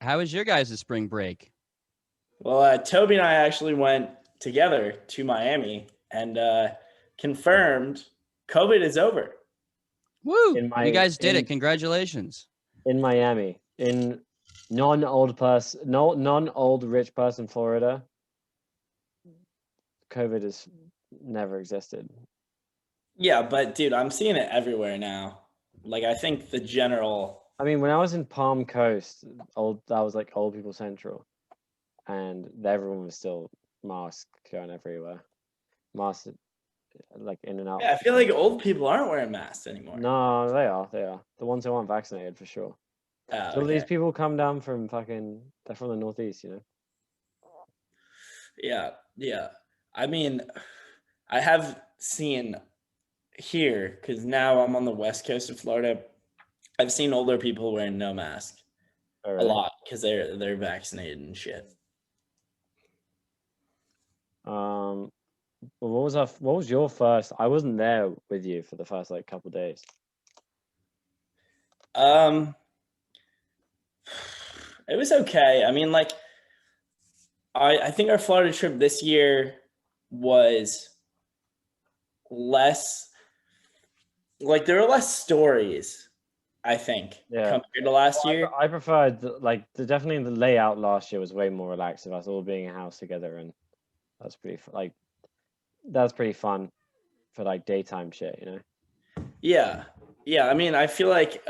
How was your guys' spring break? Well, Toby and I actually went together to Miami and confirmed COVID is over. Woo! In You guys did it. Congratulations. In Miami, in non-old rich person Florida, COVID has never existed. Yeah, but dude, I'm seeing it everywhere now. Like, I think the general. I mean, when I was in Palm Coast, that was like Old People Central, and everyone was still masked going everywhere. Masks, like in and out. Yeah, I feel like old people aren't wearing masks anymore. No, they are. The ones who aren't vaccinated for sure. So these people come down from they're from the Northeast, you know? Yeah. I mean, I have seen here, because now I'm on the west coast of Florida, I've seen older people wearing no mask a lot because they're vaccinated and shit. What was your first? I wasn't there with you for the first like couple of days. It was okay. I mean, like, I think our Florida trip this year was less, like, there were less stories, I think, compared to last year. I preferred definitely the layout last year was way more relaxed of us all being in a house together, and that's pretty fun for like daytime shit, you know? Yeah. I mean, I feel like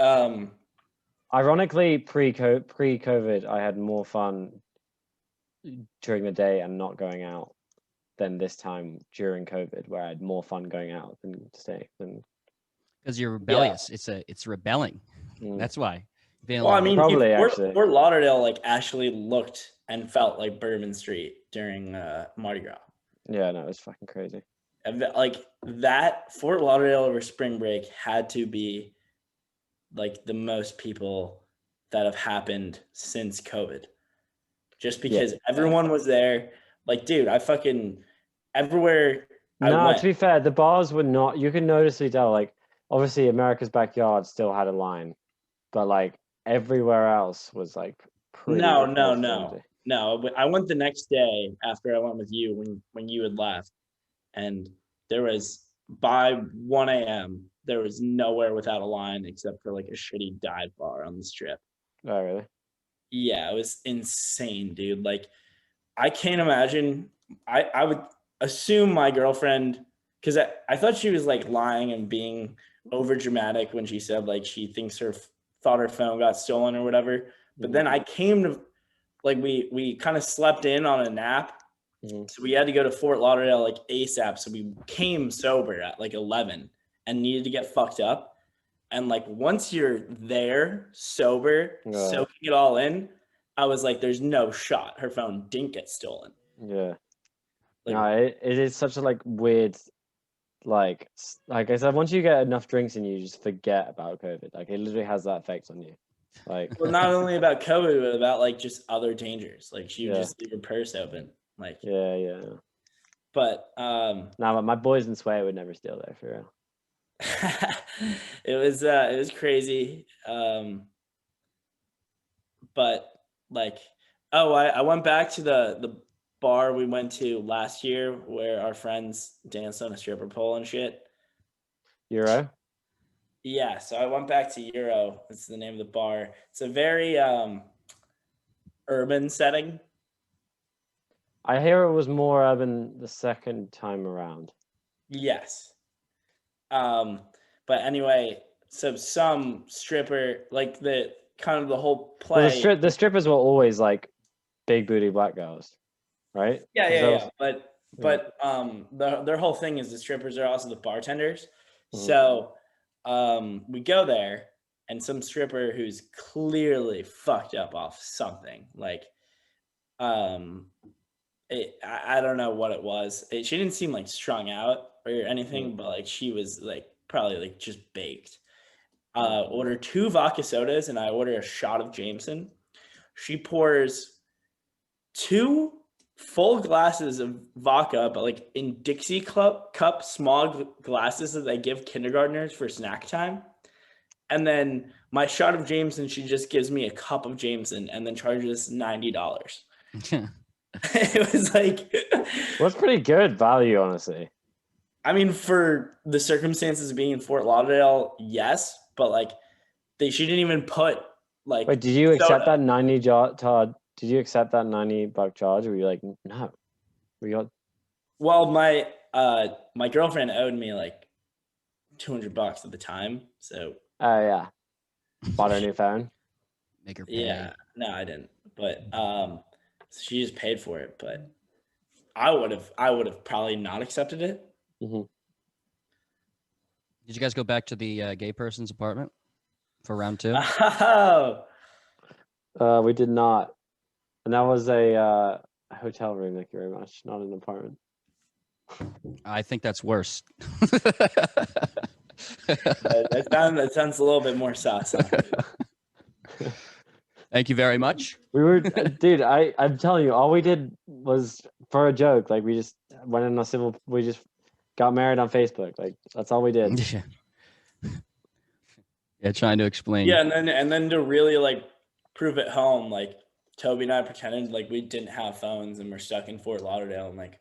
ironically, pre-COVID, I had more fun during the day and not going out than this time during COVID, where I had more fun going out than staying. Because you're rebellious. Yeah. It's rebelling. That's why. Well, I mean, Fort Lauderdale like actually looked and felt like Bourbon Street during Mardi Gras. Yeah, no, it was fucking crazy. Like that Fort Lauderdale over spring break had to be like the most people that have happened since COVID. Just because everyone was there. Like, dude, I fucking everywhere I went. To be fair, the bars were not, you can noticeably tell, like, obviously America's Backyard still had a line, but like everywhere else was like pretty. No. I went the next day after I went with you when you had left, and there was, by 1 a.m. there was nowhere without a line except for like a shitty dive bar on the strip. Oh, really? Yeah, it was insane, dude. Like, I can't imagine. I would assume my girlfriend, because I thought she was like lying and being over dramatic when she said like she thought her phone got stolen or whatever. But then I came to, like, we kind of slept in on a nap. So we had to go to Fort Lauderdale like ASAP. So we came sober at like 11 and needed to get fucked up. And like once you're there sober, soaking it all in, I was like, there's no shot her phone didn't get stolen. Yeah. Like, no, it is such a like weird, like I said, once you get enough drinks in you just forget about COVID. Like, it literally has that effect on you. Like, well, not only about COVID, but about like just other dangers. Like, she would just leave her purse open. Like, yeah. But but my boys in Sway would never steal there, for real. It was crazy. But like, I went back to the bar we went to last year where our friends danced on a stripper pole and shit. Euro? Yeah, so I went back to Euro. It's the name of the bar. It's a very urban setting. I hear it was more urban the second time around. Yes. But anyway, so some stripper, like the kind of the whole play. Well, the strippers were always like big booty black girls, right? Yeah. But their whole thing is the strippers are also the bartenders. So we go there, and some stripper who's clearly fucked up off something, like I don't know what it was. She didn't seem like strung out or anything, but like she was like probably like just baked. Order 2 vodka sodas and I order a shot of Jameson. She pours 2 full glasses of vodka, but like in Dixie cup small glasses that they give kindergartners for snack time. And then my shot of Jameson, she just gives me a cup of Jameson and then charges $90. It was like, well, that's pretty good value, honestly. I mean, for the circumstances of being in Fort Lauderdale, yes, but like she didn't even put like. Wait, did you accept soda. that 90 Todd? Did you accept that $90 charge? Or were you like, no, we got? Well, my girlfriend owed me like $200 at the time, so. Oh yeah, bought her a new phone. Make her pay. Yeah, no, I didn't, but she just paid for it. But I would have probably not accepted it. Mm-hmm. Did you guys go back to the gay person's apartment for round 2? Oh. We did not, and that was a hotel room. Thank you very much, not an apartment. I think that's worse. that sounds a little bit more saucy. Thank you very much. We were, dude. I'm telling you, all we did was for a joke. Like we just went in a civil. We just got married on Facebook. Like that's all we did. Yeah, trying to explain. Yeah, and then to really like prove it home, like Toby and I pretended like we didn't have phones and we're stuck in Fort Lauderdale, and like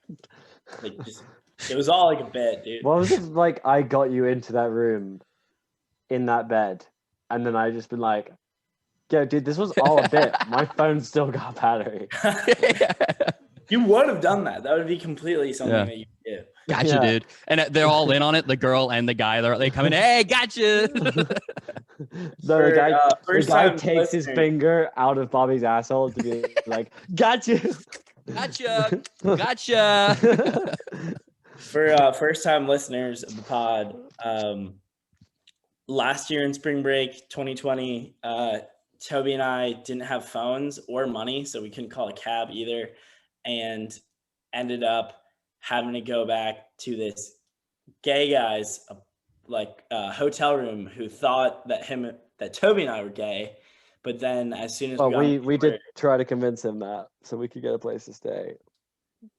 just it was all like a bit, dude. What was it like? I got you into that room, in that bed, and then I just been like, "Yeah, dude, this was all a bit. My phone still got battery." You would have done that. That would be completely something that you do. Gotcha, dude. And they're all in on it. The girl and the guy. They come in. Hey, gotcha. The guy takes his finger out of Bobby's asshole to be like, "Gotcha, gotcha, gotcha." For first-time listeners of the pod, last year in spring break 2020, Toby and I didn't have phones or money, so we couldn't call a cab either, and ended up having to go back to this gay guy's hotel room who thought that Toby and I were gay, but then as soon as we did try to convince him that so we could get a place to stay.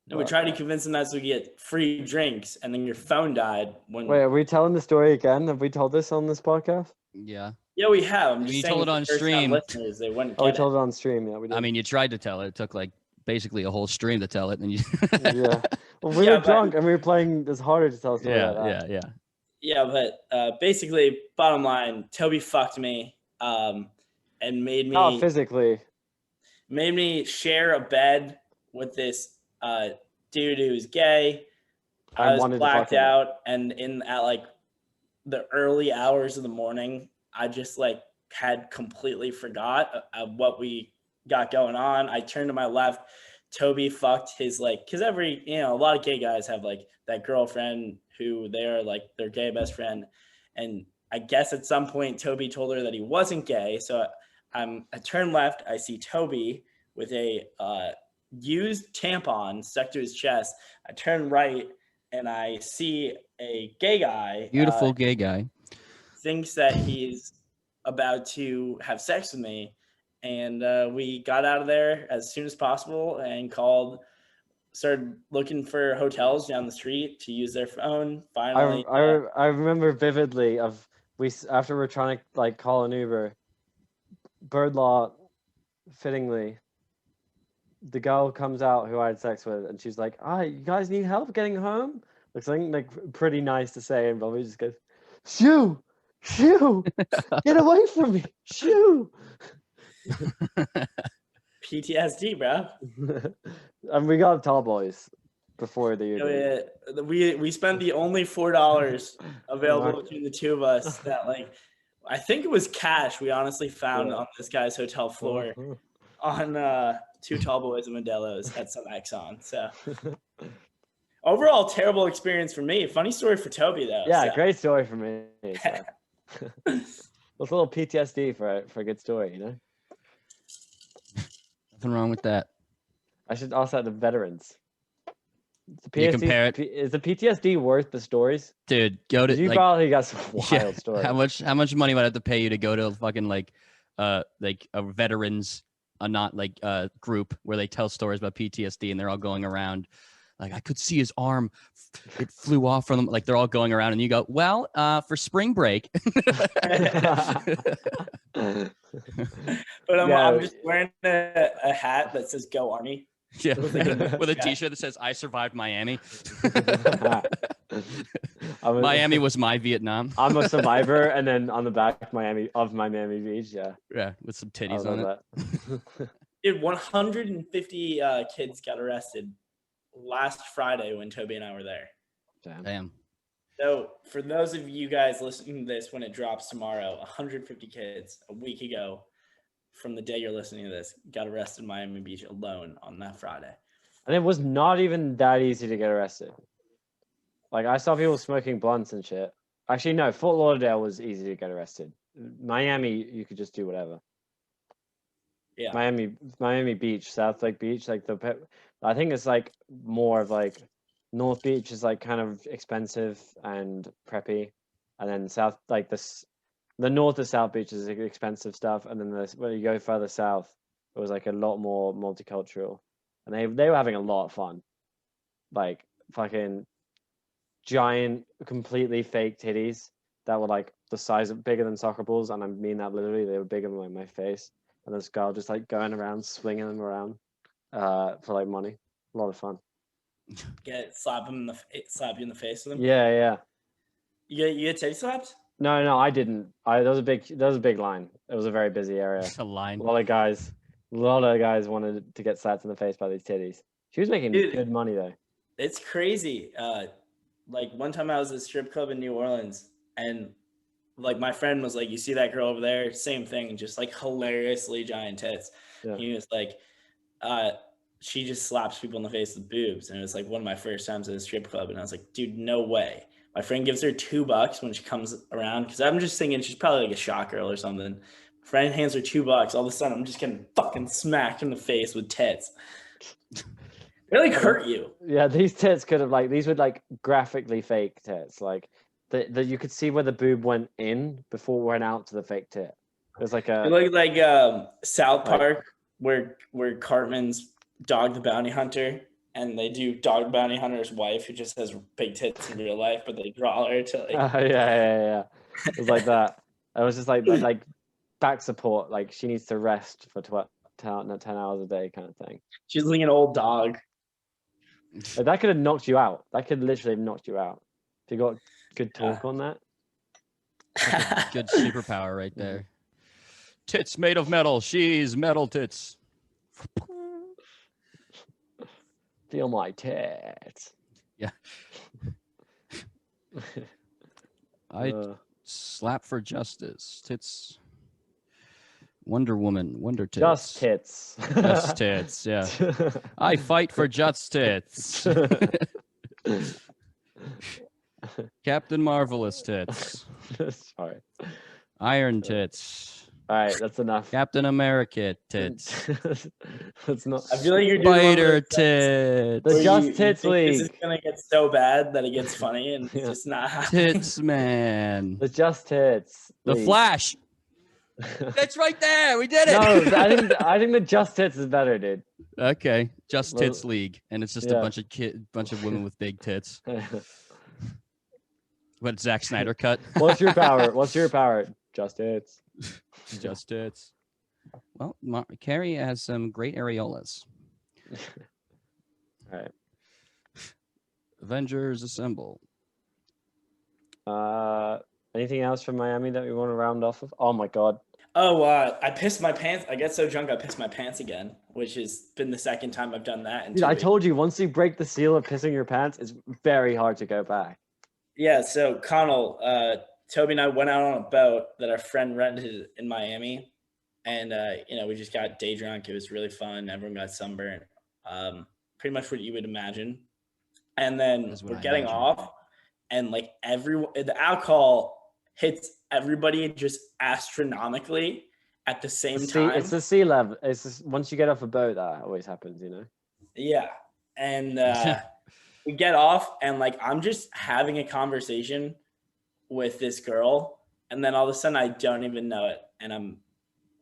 No, we tried to convince him that so we get free drinks, and then your phone died. Wait, are we telling the story again? Have we told this on this podcast? Yeah. Yeah, we have. I'm just you saying told it on stream. Listeners, they wouldn't we told it on stream. Yeah, we did. I mean, you tried to tell it. It took like basically a whole stream to tell it, and you. Yeah. Well, we were drunk and we were playing. It's harder to tell a story like that. Yeah, but basically, bottom line, Toby fucked me, and made me. Oh, physically. Made me share a bed with this dude who's gay. I was blacked out, and at like the early hours of the morning, I just like had completely forgot what we got going on. I turned to my left. Toby fucked his because a lot of gay guys have like that girlfriend who they're like their gay best friend, and I guess at some point Toby told her that he wasn't gay. So I turn left. I see Toby with a used tampon stuck to his chest. I turn right and I see a gay guy. Beautiful gay guy. Thinks that he's about to have sex with me. And we got out of there as soon as possible and started looking for hotels down the street to use their phone. Finally. I remember vividly after we're trying to call an Uber, Birdlaw, fittingly, the girl comes out who I had sex with, and she's like, you guys need help getting home? Like something pretty nice to say, and Bobby just goes, shoo, get away from me, shoo. PTSD, bro. And we got tall boys before the we spent the only $4 available between the two of us that I think it was cash we honestly found on this guy's hotel floor on two tall boys and Modelo's at some Exxon. So overall, terrible experience for me. Funny story for Toby though. Yeah, so. Great story for me. So. It's a little PTSD for a good story, you know. Nothing wrong with that. I should also add the veterans. You compare it. Is the PTSD worth the stories? Dude, go to. You probably got some wild stories. How much money would I have to pay you to go to a fucking a veterans group where they tell stories about PTSD and they're all going around Like I could see his arm, it flew off from them. Like they're all going around, and you go, well, for spring break. But I'm just wearing a hat that says "Go Army." Yeah, With a with a T-shirt that says "I survived Miami." Miami was my Vietnam. I'm a survivor, and then on the back, Miami Beach. Yeah, with some titties on it. Dude, 150 kids got arrested last Friday when Toby and I were there. Damn. So for those of you guys listening to this when it drops tomorrow, 150 kids a week ago from the day you're listening to this got arrested in Miami Beach alone on that Friday. And it was not even that easy to get arrested. Like I saw people smoking blunts and shit. Actually, no, Fort Lauderdale was easy to get arrested. Miami, you could just do whatever. Yeah. Miami Beach, South Lake Beach, like I think it's like more of like North Beach is like kind of expensive and preppy, and then South like the north of South Beach is expensive stuff, and then when you go further south, it was like a lot more multicultural, and they were having a lot of fun, like fucking giant, completely fake titties that were like the size of bigger than soccer balls, and I mean that literally, they were bigger than like my face, and this girl just like going around swinging them around, for like money. A lot of fun. Slap you in the face with them. Yeah. You get titty slapped? No, I didn't. There was a big line. It was a very busy area. A line. A lot of guys wanted to get slapped in the face by these titties. She was making good money though. It's crazy. Like one time I was at a strip club in New Orleans, and like my friend was like, "You see that girl over there? Same thing, just like hilariously giant tits." Yeah. He was like, she just slaps people in the face with boobs. And it was like one of my first times at a strip club. And I was like, dude, no way. My friend gives her $2 when she comes around. Cause I'm just thinking she's probably like a shot girl or something. Friend hands her $2. All of a sudden I'm just getting fucking smacked in the face with tits. They like hurt you. Yeah. These tits could have these were like graphically fake tits. Like that you could see where the boob went in before it went out to the fake tit. It was like South Park where Cartman's Dog the Bounty Hunter, and they do Dog the Bounty Hunter's wife who just has big tits in real life, but they draw her to like. Yeah. It was like that. It was just like back support. Like she needs to rest for 10 hours a day, kind of thing. She's like an old dog. That could have knocked you out. That could literally have knocked you out. If you got good talk on that. Good superpower right there. Tits made of metal. She's metal tits. Feel my tits. Yeah. I slap for justice. Tits. Wonder Woman. Wonder tits. Just tits. Just tits. Yeah. I fight for just tits. Captain Marvelous tits. Sorry. Iron tits. All right, that's enough. Captain America tits. That's not. I feel like you're doing Spider tits. The Just Tits League. This is gonna get so bad that it gets funny, and it's just not happening. Tits, man. The Just Tits. The Flash. That's right there. We did it. No, I think the Just Tits is better, dude. Okay, Just Tits League, and it's just a bunch of women with big tits. What Zack Snyder cut? What's your power? Just tits. Just tits. Well, Carrie has some great areolas. All right. Avengers assemble. Anything else from Miami that we want to round off of? Oh my god. Oh, I pissed my pants. I get so drunk I pissed my pants again, which has been the second time I've done that. Dude, I told you, once you break the seal of pissing your pants, it's very hard to go back. Yeah, so Connell, Toby and I went out on a boat that our friend rented in Miami, and we just got day drunk. It was really fun. Everyone got sunburned. Pretty much what you would imagine. And then we're getting off, and like the alcohol hits everybody just astronomically at the same time. It's the sea level. It's just, once you get off a boat, that always happens, you know. Yeah, and we get off, and like I'm just having a conversation with this girl, and then all of a sudden I don't even know it, and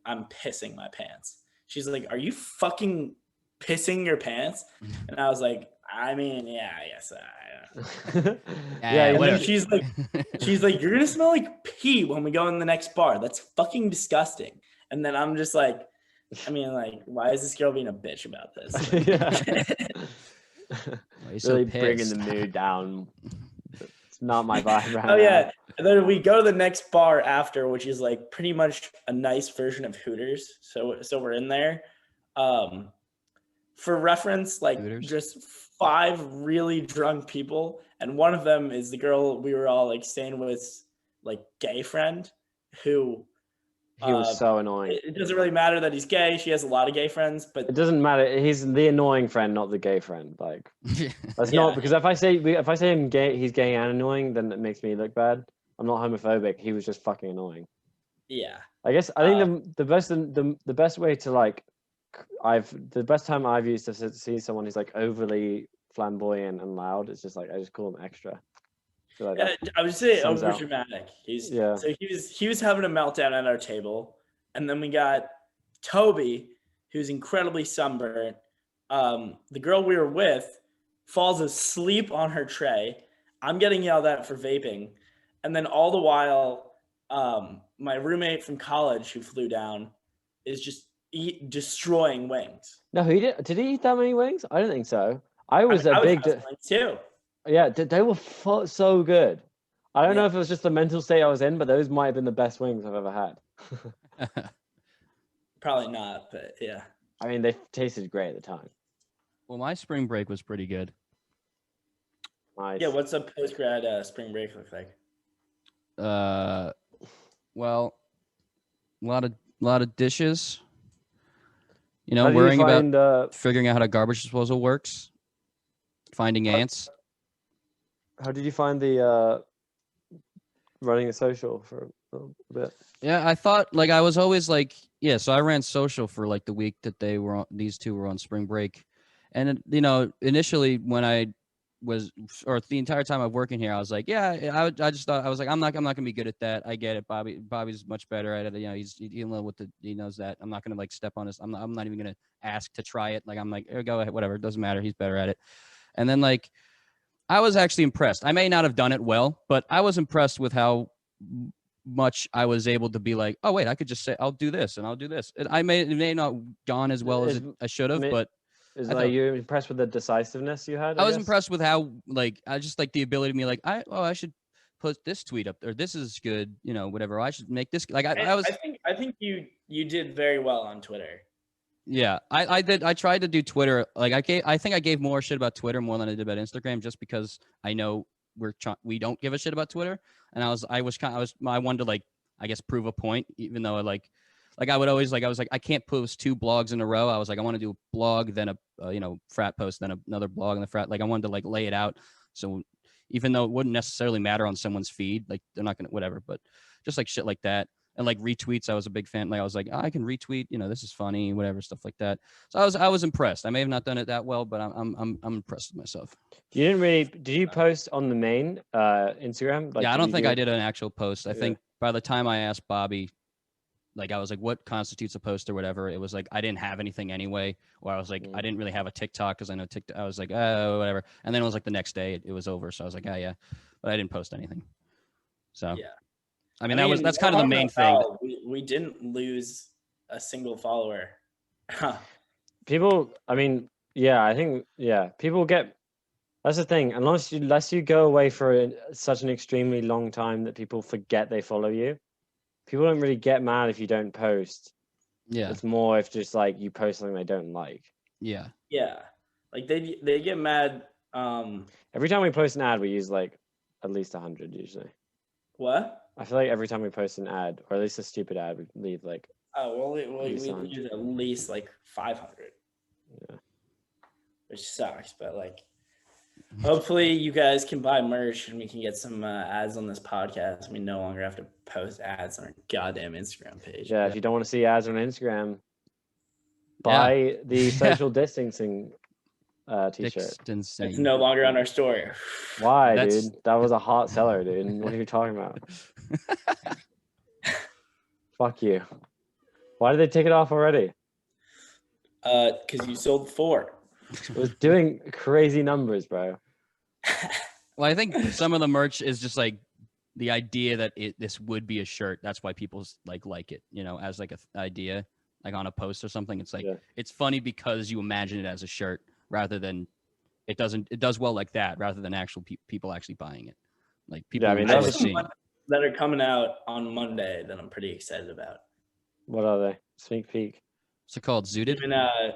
I'm pissing my pants. She's like, "Are you fucking pissing your pants?" And I was like, I mean, yeah, I guess. Yeah, And whatever. then she's like, you're gonna smell like pee when we go in the next bar. That's fucking disgusting. And then I'm just like, I mean, like, why is this girl being a bitch about this? Like, Why are you so really bringing the pissed? mood down. It's not my vibe right oh now. yeah. And then we go to the next bar after, which is like pretty much a nice version of Hooters. So we're in there. For reference, like Hooters? just 5 really drunk people, and one of them is the girl we were all like staying with, like gay friend, who He was so annoying. it doesn't really matter that he's gay. She has a lot of gay friends, but It doesn't matter. He's the annoying friend, not the gay friend. Like that's Yeah. not because if I say him gay, he's gay and annoying, then it makes me look bad. I'm not homophobic. He was just fucking annoying. yeah, I guess I think the best way to like the best time I've used to see someone who's like overly flamboyant and loud is just like I just call him extra. So, like, that I would say sums over out. dramatic. Yeah. So he was having a meltdown at our table, and then we got Toby, who's incredibly sunburned. The girl we were with falls asleep on her tray. I'm getting yelled at for vaping, and then all the while, my roommate from college who flew down is just destroying wings. No, he did. Did he eat that many wings? I don't think so. I was I a would big. have wings too. Yeah, they were so good. I don't know Yeah. if it was just the mental state I was in, but those might have been the best wings I've ever had. Probably not, but yeah. I mean, they tasted great at the time. Well, my spring break was pretty good. Nice. Yeah, what's a post grad spring break look like? Well, a lot of dishes. You How know, do worrying you find, about figuring out how a garbage disposal works, finding ants. How did you find the running a social for a bit? Yeah, I thought like I was always like, yeah. So I ran social for like the week that these two were on spring break, and you know, initially when I was, or the entire time I'm working here, I was like, yeah, I just thought I was like, I'm not gonna be good at that. I get it. Bobby's much better at it. You know, he knows that. I'm not gonna like step on his. I'm not even gonna ask to try it. Like I'm like, go ahead, whatever. It doesn't matter. He's better at it. And then like, I was actually impressed. I may not have done it well, but I was impressed with how much I was able to be like, oh wait, I could just say I'll do this and I'll do this. It may not gone as well as I should have, but You impressed with the decisiveness you had? I was impressed with how like I just like the ability to be like I should put this tweet up or this is good, you know, whatever. I should make this like I think you did very well on Twitter. Yeah, I did. I tried to do Twitter. Like I think I gave more shit about Twitter more than I did about Instagram, just because I know we don't give a shit about Twitter. And I wanted to like, I guess, prove a point, even though I would always like, I was like, I can't post 2 blogs in a row. I was like, I want to do a blog, then a frat post, then another blog in the frat. Like I wanted to like lay it out. So even though it wouldn't necessarily matter on someone's feed, like they're not gonna whatever, but just like shit like that. And like retweets, I was a big fan. Like I was like, I can retweet, you know, this is funny, whatever, stuff like that. So I was impressed. I may have not done it that well, but I'm impressed with myself. You didn't really. Did you post on the main Instagram? Like, yeah, I don't think I did an actual post. I think by the time I asked Bobby, like I was like, what constitutes a post or whatever, it was like I didn't have anything anyway, or I was like, I didn't really have a TikTok because I know TikTok. I was like, oh, whatever. And then it was like the next day it was over, so I was like, oh yeah, but I didn't post anything. So yeah. I mean, that's kind of the main thing. We didn't lose a single follower. People, I mean, yeah, I think, yeah, people get. That's the thing. Unless you go away for such an extremely long time that people forget they follow you. People don't really get mad if you don't post. Yeah, it's more if just like you post something they don't like. Yeah. Yeah, like they get mad. Every time we post an ad, we use like at least 100 usually. What? I feel like every time we post an ad, or at least a stupid ad, we leave like. Oh well, we use at least like 500. Yeah. Which sucks, but like, hopefully you guys can buy merch and we can get some ads on this podcast. We no longer have to post ads on our goddamn Instagram page. Yeah, if you don't want to see ads on Instagram, buy the social distancing t-shirt. It's no longer on our story. Why, dude? That was a hot seller, dude. What are you talking about? Fuck you. Why did they take it off already? Because you sold 4. It was doing crazy numbers, bro. Well, I think some of the merch is just like the idea that this would be a shirt. That's why people like it, as like a idea, like on a post or something. It's like it's funny because you imagine it as a shirt rather than it does well like that rather than actual people actually buying it. Like people I mean, I that have was some that are coming out on Monday that I'm pretty excited about. What are they? Sneak peek. What's it called? Zooted?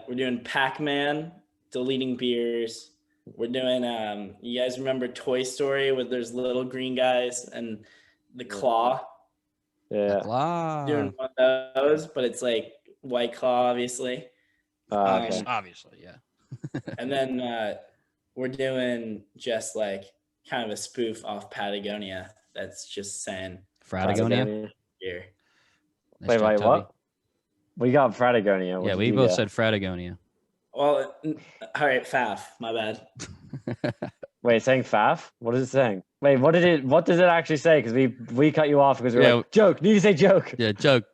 We're doing Pac-Man, deleting beers. We're doing you guys remember Toy Story with there's little green guys and the claw? Yeah. Claw. Doing one of those, but it's like White Claw, obviously. Okay. Obviously, yeah. And then we're doing just like kind of a spoof off Patagonia that's just saying Fratagonia? here. Wait, what? We got Fratagonia. Yeah, we both said Fratagonia. Well, all right, Faf, my bad. Wait, saying Faf? What is it saying? Wait, what does it actually say? Because we cut you off because we were like, joke. Need to say joke. Yeah, joke.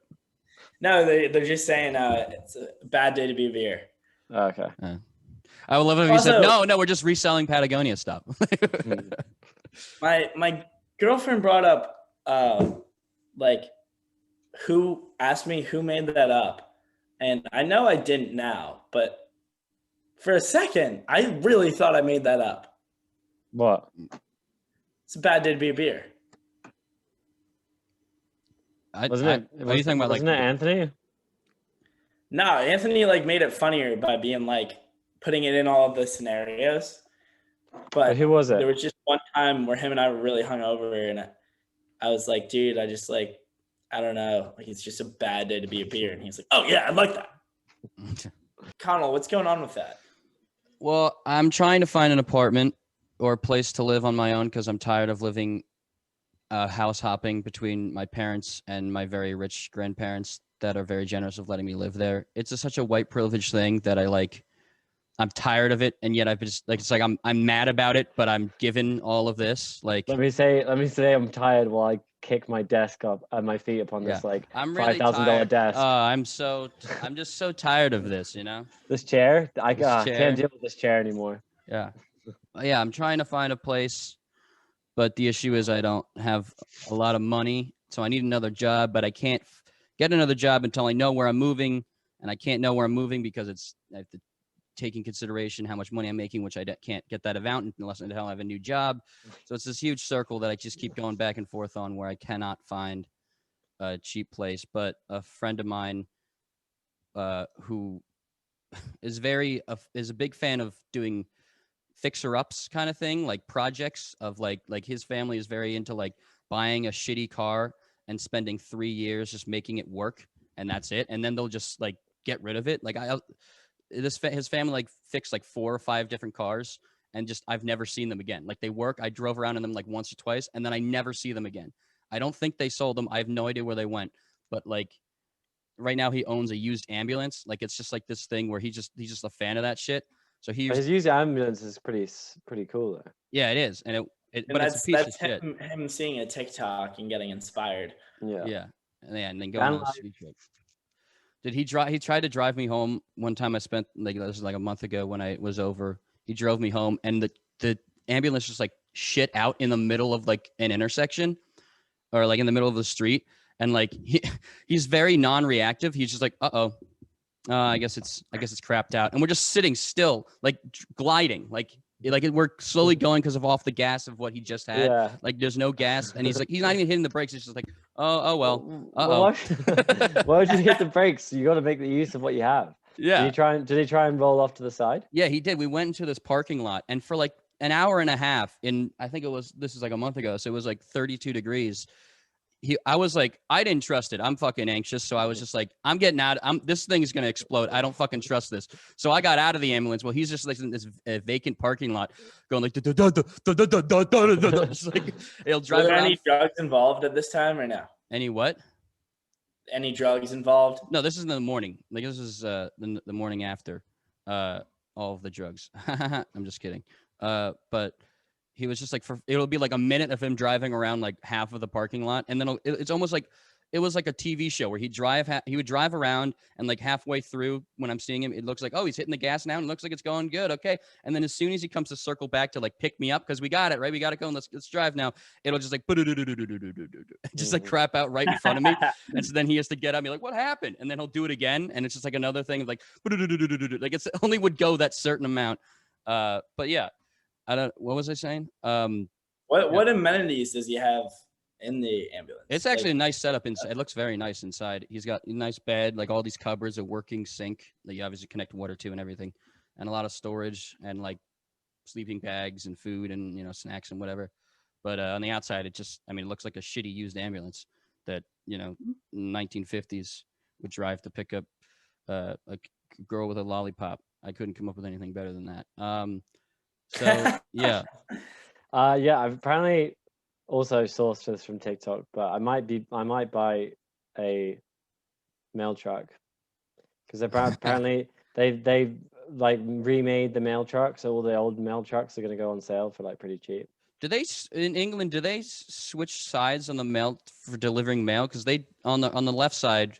No, they're just saying it's a bad day to be a beer. Okay. I would love it if you said no, we're just reselling Patagonia stuff. My girlfriend brought up like who asked me who made that up, and I know I didn't now, but for a second I really thought I made that up. What? It's a bad day to be a beer. Wasn't it? Are you talking about wasn't it Anthony? No, Anthony like made it funnier by being like putting it in all of the scenarios. But who was it? There was just one time where him and I were really hungover, and I was like, dude, I just like, I don't know, like it's just a bad day to be a beer. And he's like, oh yeah, I like that. Connell, what's going on with that? Well, I'm trying to find an apartment or a place to live on my own because I'm tired of living house hopping between my parents and my very rich grandparents that are very generous of letting me live there. It's such a white privilege thing that I'm tired of it, and yet I've just like it's like I'm mad about it, but I'm given all of this. Like let me say I'm tired while I kick my desk up and my feet upon this like I'm really $5,000 desk. I'm just so tired of this, This chair, I can't deal with this chair anymore. Yeah, I'm trying to find a place, but the issue is I don't have a lot of money, so I need another job, but I can't get another job until I know where I'm moving, and I can't know where I'm moving because I have to take in consideration how much money I'm making, which I can't get that amount unless I have a new job. So it's this huge circle that I just keep going back and forth on where I cannot find a cheap place. But a friend of mine who is a big fan of doing fixer-ups kind of thing, like projects of like his family is very into like buying a shitty car and spending 3 years just making it work, and that's it. And then they'll just like get rid of it. Like his family like fixed like 4 or 5 different cars, and just I've never seen them again. Like they work. I drove around in them like once or twice, and then I never see them again. I don't think they sold them. I have no idea where they went. But like right now, he owns a used ambulance. Like it's just like this thing where he's just a fan of that shit. So his used ambulance is pretty cool though. Yeah, it is, and but it's a piece of shit. Him seeing a TikTok and getting inspired. Yeah, and then going on a ski trip. Did he drive? He tried to drive me home one time. I spent this was like a month ago when I was over. He drove me home, and the ambulance just like shit out in the middle of like an intersection, or like in the middle of the street, and like he's very non-reactive. He's just like, I guess it's crapped out, and we're just sitting still, like gliding, like we're slowly going because of off the gas of what he just had. Yeah. Like there's no gas, and he's not even hitting the brakes. He's just like, oh well. Why would you hit the brakes? You got to make the use of what you have. Yeah. Did he try and roll off to the side? Yeah, he did. We went into this parking lot, and for like an hour and a half, this is like a month ago, so it was like 32 degrees. I was like, I didn't trust it. I'm fucking anxious. So I was just like, I'm getting out. This thing is going to explode. I don't fucking trust this. So I got out of the ambulance. Well, he's just like in this vacant parking lot going like, just like he'll drive around. Were there any drugs involved at this time or no? Any what? Any drugs involved? No, this is in the morning. Like this is the morning after all of the drugs. I'm just kidding. But he was just like, it'll be like a minute of him driving around like half of the parking lot, and then it's almost like it was like a TV show where he would drive around, and like halfway through when I'm seeing him, it looks like, oh, he's hitting the gas now and it looks like it's going good. Okay. And then as soon as he comes to circle back to like pick me up, because we got it, right? We got to go and let's drive now. It'll just like just like crap out right in front of me. And so then he has to get up and be like, what happened? And then he'll do it again. And it's just like another thing of like, like it's only would go that certain amount. But yeah, what was I saying? What amenities does he have in the ambulance? It's actually a nice setup inside. It looks very nice inside. He's got a nice bed, like all these cupboards, a working sink that you obviously connect water to and everything, and a lot of storage and like sleeping bags and food and, you know, snacks and whatever. But on the outside, it looks like a shitty used ambulance that, you know, 1950s would drive to pick up a girl with a lollipop. I couldn't come up with anything better than that. So yeah. Yeah, I've apparently also sourced this from TikTok, but I might buy a mail truck, because apparently they've like remade the mail truck, so all the old mail trucks are going to go on sale for like pretty cheap. In England, do they switch sides on the mail for delivering mail? Because they on the left side,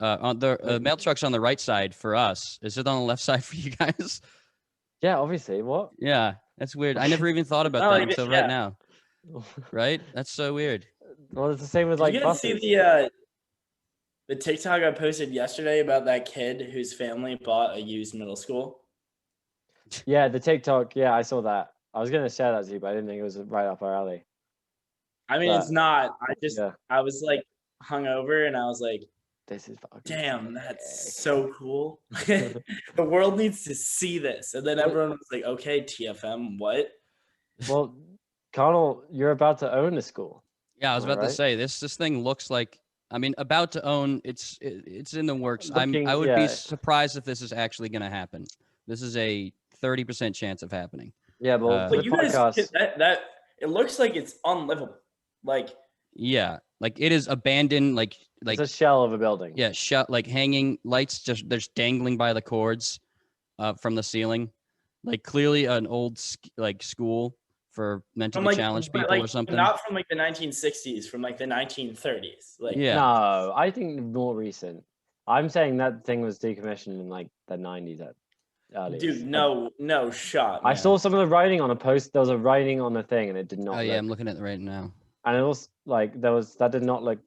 on the mail truck's on the right side for us. Is it on the left side for you guys? Yeah, obviously. What? Yeah, that's weird. I never even thought about that until right now. Right? That's so weird. Well, it's the same with like you guys buses. see the TikTok I posted yesterday about that kid whose family bought a used middle school? Yeah, the TikTok. Yeah, I saw that. I was gonna share that to you, but I didn't think it was right up our alley. I mean, it's not. Yeah. I was like hungover, and I was like, this is fucking damn, sick. that's so cool. The world needs to see this. And then everyone was like, okay, TFM, what? Well, Connell, you're about to own a school. Yeah, I was about to say this thing looks like, I mean, about to own, it's in the works. I would be surprised if this is actually going to happen. This is a 30% chance of happening. Yeah, but you guys, that it looks like it's unlivable. Like, yeah, like it is abandoned, like it's a shell of a building. Yeah, like hanging lights just dangling by the cords from the ceiling, like clearly an old like school for mentally challenged people or something. Not from like the 1960s, from like the 1930s. Like, yeah, no, I think more recent. I'm saying that thing was decommissioned in like the 90s at earliest. Dude, no shot. Man. I saw some of the writing on a post. There was a writing on the thing, and it did not. Oh yeah, I'm looking at it right now. And it was like that did not look.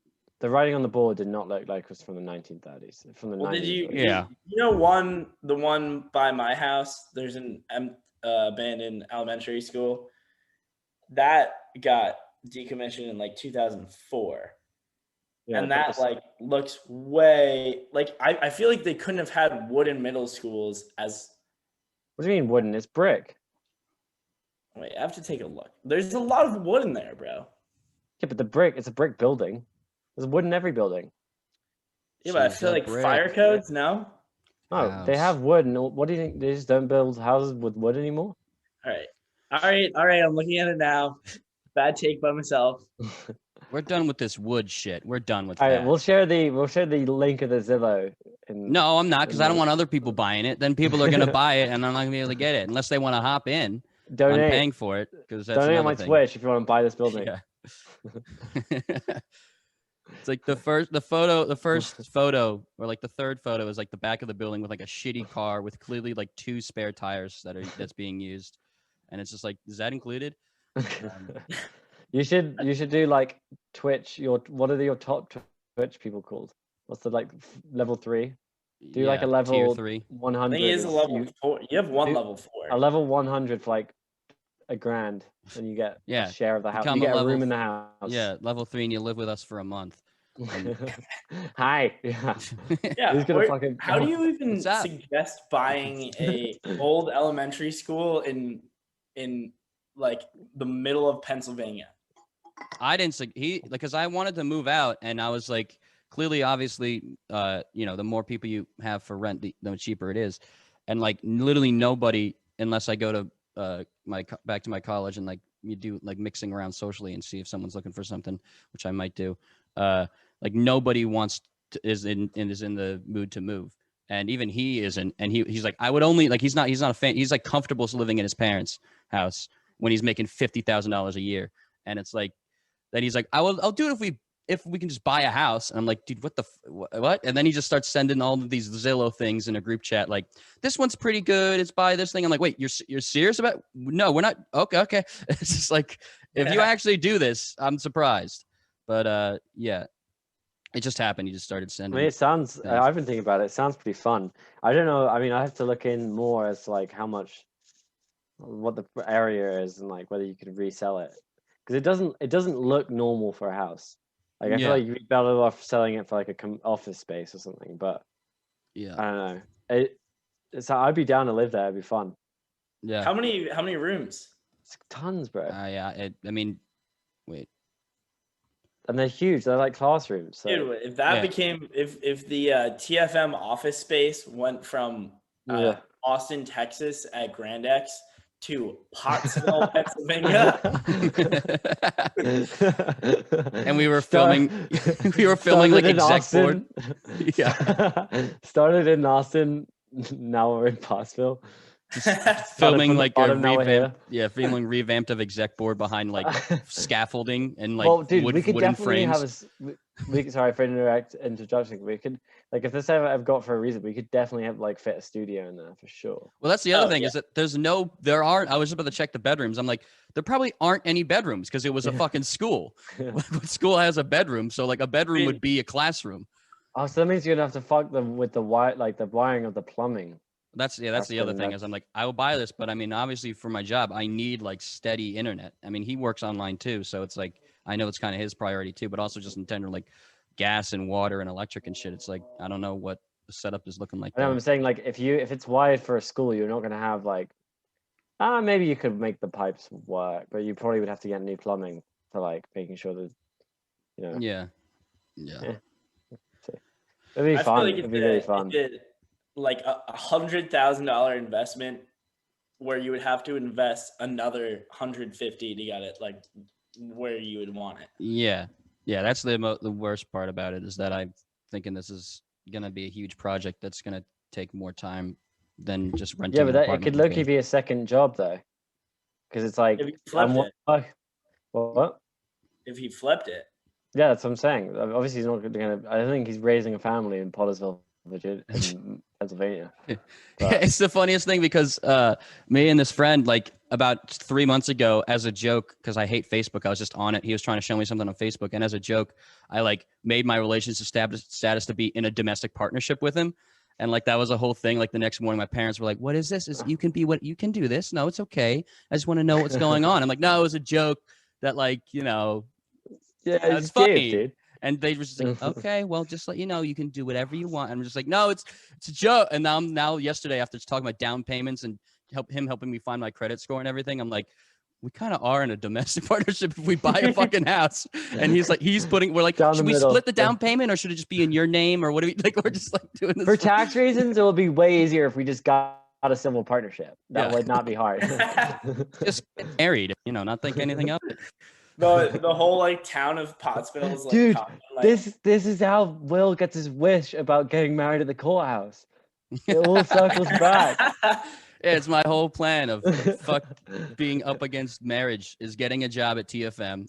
The writing on the board did not look like it was from the 1930s. From the 90s. You know the one by my house? There's an abandoned elementary school that got decommissioned in like 2004. Yeah, and that like looks way like I feel like they couldn't have had wooden middle schools as. What do you mean wooden? It's brick. Wait, I have to take a look. There's a lot of wood in there, bro. Yeah, but it's a brick building. There's wood in every building. Yeah, but I feel like fire codes, no? Oh, they have wood. And what do you think? They just don't build houses with wood anymore? All right. I'm looking at it now. Bad take by myself. We're done with this wood shit. We're done with that. All right, we'll share the link of the Zillow. No, I'm not, because I don't want other people buying it. Then people are gonna buy it, and I'm not gonna be able to get it unless they want to hop in. Donate. I'm paying for it because that's donate on my Twitch if you want to buy this building. Yeah. It's like the first photo, or like the third photo, is like the back of the building with like a shitty car with clearly like 2 spare tires that's being used, and it's just like, is that included? You should do like Twitch. What are your top Twitch people called? What's the like level 3? Do like a level tier 3. 100. I think it is a level 4. You have one level 4. A level 100 for like $1,000, and you get a share of the house. You get a room in the house. Yeah, level 3, and you live with us for a month. Hi. Yeah. How do you even suggest buying a old elementary school in like the middle of Pennsylvania? I didn't because I wanted to move out, and I was like, clearly, obviously, the more people you have for rent, the cheaper it is, and like literally nobody, unless I go to back to my college and like you do like mixing around socially and see if someone's looking for something, which I might do. Like nobody is in the mood to move, and even he isn't. And he's like, I would only like he's not a fan. He's like comfortable living in his parents' house when he's making $50,000 a year, and it's like that. He's like, I'll do it if we if we can just buy a house. And I'm like, dude, what? And then he just starts sending all of these Zillow things in a group chat. Like, this one's pretty good. It's buy this thing. I'm like, wait, you're serious about? No, we're not. Okay. It's just like, if you actually do this, I'm surprised. But yeah, it just happened. He just started I sending. mean, it sounds. things. I've been thinking about it. It sounds pretty fun. I don't know. I mean, I have to look in more as to like what the area is, and like whether you could resell it, because it doesn't look normal for a house. Like I feel like you'd be better off selling it for like a office space or something. But Yeah, I don't know. So I'd be down to live there. It'd be fun. yeah. How many rooms? It's tons, bro. Yeah. I mean, wait. And they're huge. They're like classrooms. So. Dude, if that became if the TFM office space went from Austin, Texas at Grand X to Pottsville, Pennsylvania, and we were filming like exec board. Yeah. Started in Austin. Now we're in Pottsville. Filming like a filming revamped of exec board behind like scaffolding and like we could wooden definitely frames. Sorry for interjecting. We could, like, if this ever I've got for a reason, we could definitely have like fit a studio in there for sure. Well, that's the other thing is that there aren't. I was about to check the bedrooms. I'm like, there probably aren't any bedrooms because it was a fucking school. What school has a bedroom? So like a bedroom would be a classroom. Oh, so that means you're gonna have to fuck them with the wiring of the plumbing. That's the other thing is I'm like, I will buy this, but I mean, obviously for my job, I need like steady internet. I mean, he works online too, so it's like I know it's kind of his priority too, but also just in terms of like gas and water and electric and shit. It's like I don't know what the setup is looking like. I know, I'm saying like if it's wired for a school, you're not gonna have like, maybe you could make the pipes work, but you probably would have to get new plumbing for like making sure that, you know. Yeah. So, it'd be fun. It'd be really fun. Like $100,000 investment where you would have to invest another 150 to get it like where you would want it. Yeah, that's the worst part about it is that I'm thinking this is gonna be a huge project that's gonna take more time than just renting. Yeah, but it could low-key be a second job though, because it's like if he flipped it. What? If he flipped it. Yeah, that's what I'm saying. Obviously, he's not gonna. I don't think he's raising a family in Pottersville, Virginia, in Pennsylvania. It's the funniest thing because me and this friend, like about 3 months ago, as a joke, because I hate Facebook, I was just on it. He was trying to show me something on Facebook, and as a joke, I like made my relationship status to be in a domestic partnership with him, and like that was a whole thing. Like the next morning, my parents were like, "What is this? You can do this? No, it's okay. I just want to know what's going on." I'm like, "No, it was a joke that like yeah, it's funny." Dude. And they were just like, okay, well, just let you know, you can do whatever you want. I'm just like, no, it's a joke. And now yesterday, after talking about down payments and helping me find my credit score and everything, I'm like, we kind of are in a domestic partnership if we buy a fucking house. And we're like, should we split the down payment or should it just be in your name or what do we like? We're just like doing this for tax reasons. It will be way easier if we just got a civil partnership. That would not be hard. Just get married, not think anything of it. The whole like town of Pottsville is like, dude, like, this is how Will gets his wish about getting married at the courthouse. It all circles back. Yeah, it's my whole plan of fuck being up against marriage is getting a job at TFM.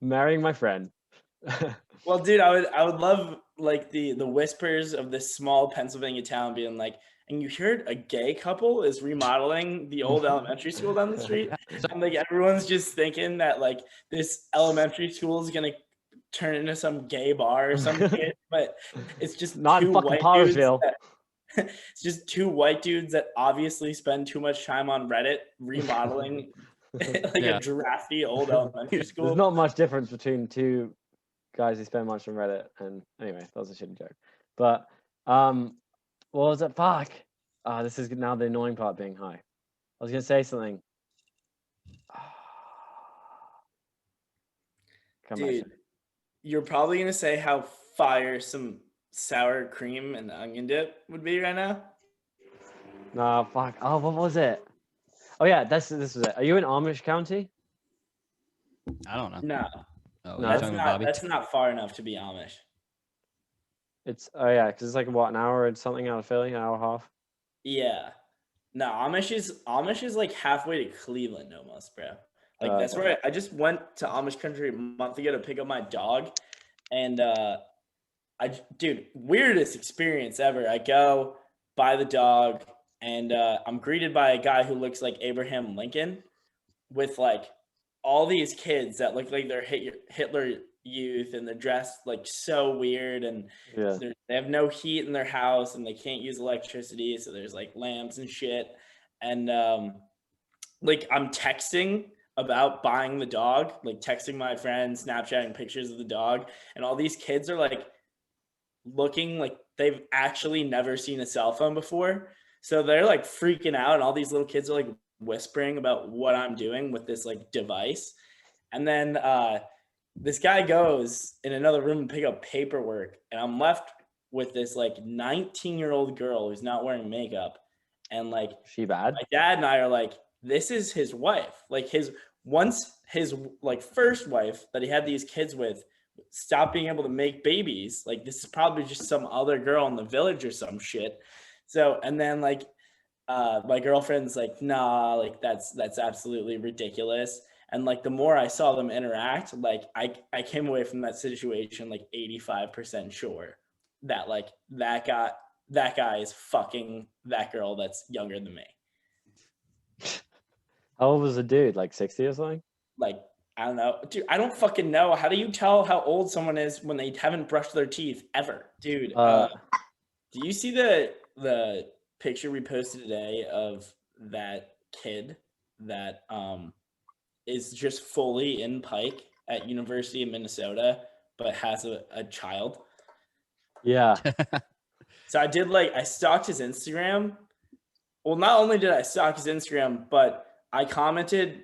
Marrying my friend. Well, dude, I would love like the whispers of this small Pennsylvania town being like, and you heard a gay couple is remodeling the old elementary school down the street. And like everyone's just thinking that like this elementary school is gonna turn into some gay bar or something. But it's just not in fucking Pottersville. It's just two white dudes that obviously spend too much time on Reddit remodeling a drafty old elementary school. There's not much difference between two guys who spend much on Reddit. And anyway, that was a shitty joke. But what was it? Fuck. This is now the annoying part being high. I was gonna say something. Dude, you're probably gonna say how fire some sour cream and onion dip would be right now. No, fuck. Oh, what was it? Oh yeah, this was it. Are you in Amish County? I don't know. No. Oh, no, that's not far enough to be Amish. It's because it's like what, an hour and something out of Philly, an hour and a half. Yeah. No, Amish is like halfway to Cleveland almost, bro. Like that's where I just went to Amish country a month ago to pick up my dog, and dude, weirdest experience ever. I go buy the dog, and I'm greeted by a guy who looks like Abraham Lincoln, with like all these kids that look like they're Hitler Youth, and they're dressed like so weird, and they have no heat in their house, and they can't use electricity, so there's like lamps and shit, and like I'm texting about buying the dog, like texting my friends, Snapchatting pictures of the dog, and all these kids are like looking like they've actually never seen a cell phone before, so they're like freaking out, and all these little kids are like whispering about what I'm doing with this like device. And then this guy goes in another room and pick up paperwork, and I'm left with this like 19-year-old girl who's not wearing makeup, and like she bad. My dad and I are like, this is his wife. Like his like first wife that he had these kids with stopped being able to make babies. Like this is probably just some other girl in the village or some shit. So, and then like my girlfriend's like, nah, like that's absolutely ridiculous. And like the more I saw them interact, like I came away from that situation like 85% sure that like that guy is fucking that girl that's younger than me. How old was the dude? Like 60 or something? Like, I don't know. Dude, I don't fucking know. How do you tell how old someone is when they haven't brushed their teeth ever? Dude, do you see the picture we posted today of that kid that is just fully in Pike at University of Minnesota, but has a child? Yeah. So I stalked his Instagram. Well, not only did I stalk his Instagram, but I commented,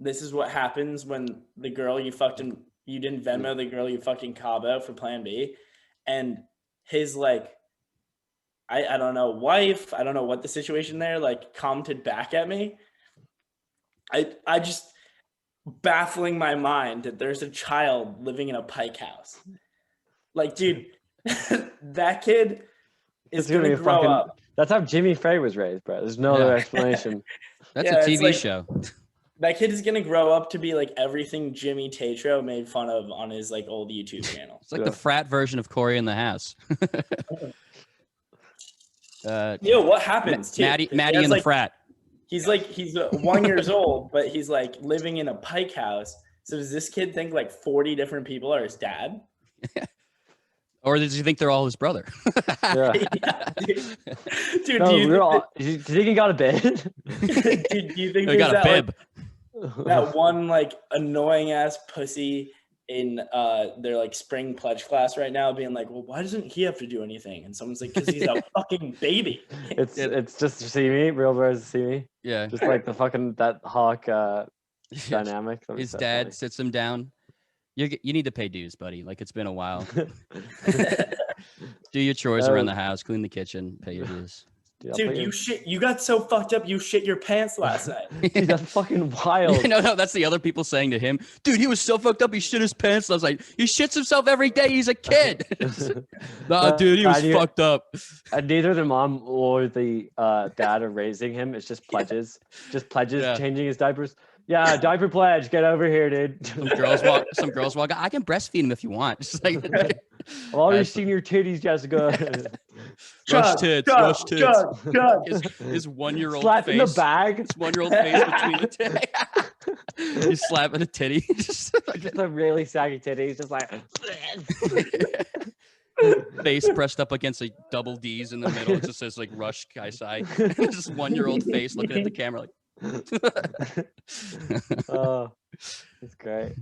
this is what happens when the girl you fucked and you didn't Venmo the girl you fucking Cabo for Plan B. And his like, I don't know, wife, I don't know what the situation there, like commented back at me. I just baffling my mind that there's a child living in a Pike house. Like, dude, that kid is going to grow up. That's how Jimmy Frey was raised, bro. There's no other explanation. That's a TV show. That kid is going to grow up to be like everything Jimmy Tatro made fun of on his like old YouTube channel. It's like the frat version of Corey in the House. What happens? Maddie in the frat. He's 1 year old, but he's like living in a Pike house. So does this kid think like 40 different people are his dad? Or does he think they're all his brother? Yeah, dude, no, do you think he got a bib? Dude, do you think he got a bib? Like, that one like annoying ass pussy in their like spring pledge class right now being like, well, why doesn't he have to do anything? And someone's like, because he's a fucking baby. It's just to see me, real birds to see me. Yeah. Just like the fucking that hawk dynamic. His dad sits him down. You need to pay dues, buddy. Like it's been a while. Do your chores around the house, clean the kitchen, pay your dues. Dude, you got so fucked up you shit your pants last night. Dude, that's fucking wild. No, that's the other people saying to him, dude, he was so fucked up he shit his pants. And I was like, he shits himself every day. He's a kid. Nah, dude, he was fucked up. And neither the mom or the dad are raising him. It's just pledges. Changing his diapers. Yeah, diaper pledge. Get over here, dude. Some girls walk. I can breastfeed him if you want. Just like I've already seen your titties, Jessica. Rush tits. His 1 year old slap face in the bag. His 1 year old face between the titty. He's slapping a titty. just a really saggy titty. He's just like face pressed up against a double D's in the middle. It just says like Rush Kaisai. Just 1 year old face looking at the camera like. Oh, that's great.